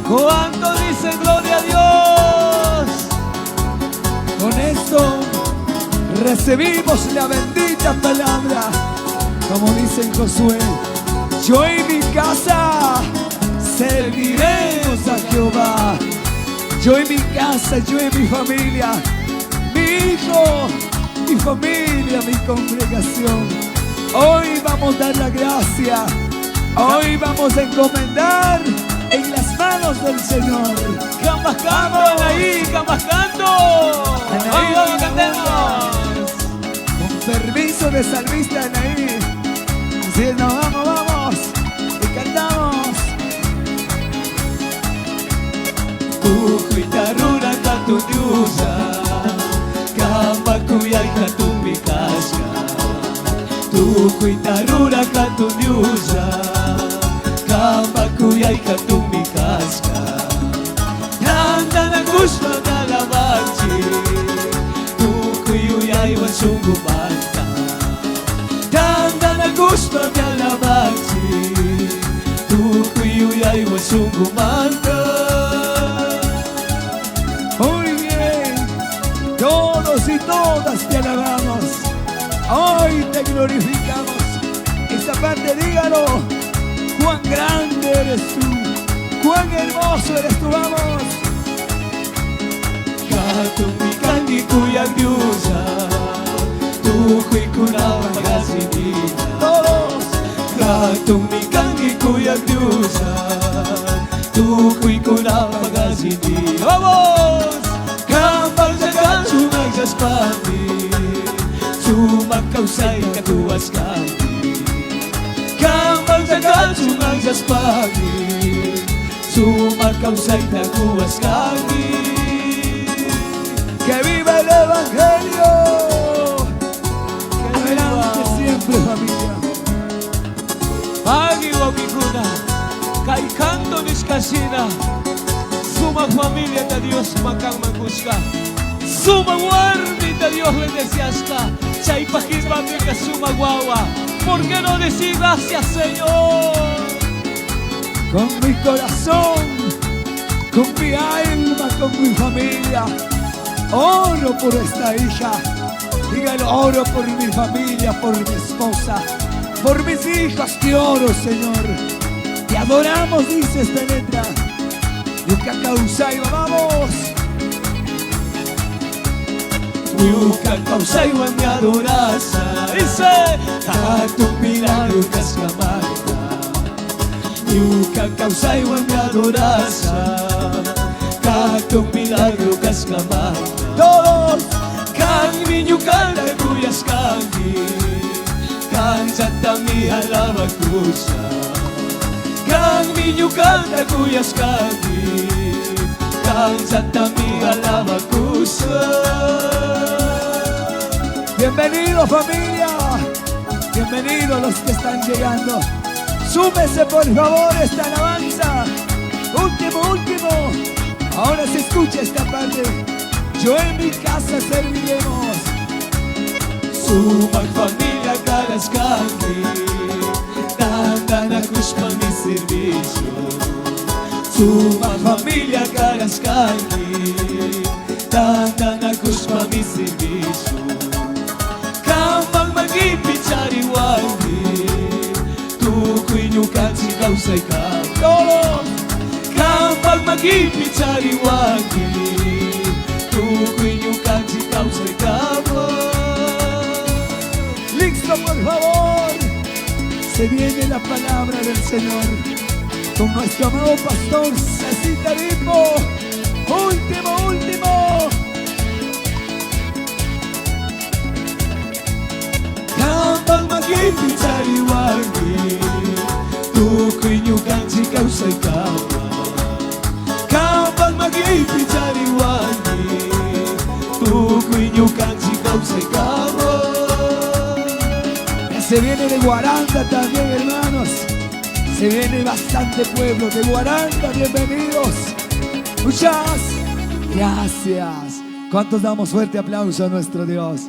¿Cuánto dicen gloria a Dios? Con esto recibimos la bendita palabra, como dice en Josué: yo y mi casa serviremos a Jehová. Yo y mi casa, yo y mi familia, mi hijo, mi familia, mi congregación. Hoy vamos a dar la gracia. Hoy vamos a encomendar en las manos del Señor. Camascando, Anaí, camascando. Vamos, cantemos. Con permiso de salmista Anaí. Así es, no, vamos. Y cantamos. Kuhitaruna katunyusa, kamakuyay katumbikaska. Kuhitaruna katunyusa, kamakuyay katumbikaska. Tanda na gusto na labanchi, kuyuyay wasungumanta. Tanda na gusto na labanchi, kuyuyay wasungumanta. Todos y todas te alabamos, hoy te glorificamos. Esa parte dígalo: cuán grande eres tú, cuán hermoso eres tú, vamos. Katumikandi kuyandiusa, tukuy kunama gasinina. Todos. Katumikandi kuyandiusa, tukuy kunama gasinina. Vamos. Spani, sumakausay katuwas kami. Kambal tagal sumang spani, sumakausay katuwas kami. ¡Que viva el Evangelio! ¡Que adelante siempre, familia! Pagi wabikuna, kay kanto niskasina, suma familia de Dios makang mangusca. Suma guardi de Dios le deseasca, chaipajisma que suma guagua. ¿Por qué no decir gracias, Señor? Con mi corazón, con mi alma, con mi familia, oro por esta hija. Dígalo: oro por mi familia, por mi esposa, por mis hijos. Te oro, Señor. Te adoramos, dice esta letra. Yuka Kausaiwa, vamos. Yuka Kausaiwa mi adorasa, dice: a tu milagro cascamarta. Yuka Kausaiwa mi adorasa, a tu milagro cascamarta. Todos. Kami nyukanda kuyas kami, kanjata mi alaba kusa. Kami nyukanda kuyas kami, kanjata mi alaba kusa. Bienvenidos, familia. Bienvenidos los que están llegando. Súmese por favor esta alabanza. Último. Ahora se escucha esta parte: yo en mi casa serviremos. Suma familia karaskandi, tanda na kuspa mi servicio. Suma familia karaskandi, tanda na kuspa mi servicio. Kamang magipitsari wandi, tukuy nyukansi kausay ka. Todos. Kamang magipitsari wandi, tukuy nyukansi kausay ka. Listo, por favor. Se viene la palabra del Señor con nuestro amado pastor Ceci Taripo. Último. Kapag magipitsari wagi, tukoy nyukansi kausay kawa. Kapag magipitsari wagi, tukoy nyukansi kausay kawa. Se viene de Guaranda también, hermanos. Se viene bastante pueblo de Guaranda. Bienvenidos. Muchas gracias. ¿Cuántos damos fuerte aplauso a nuestro Dios?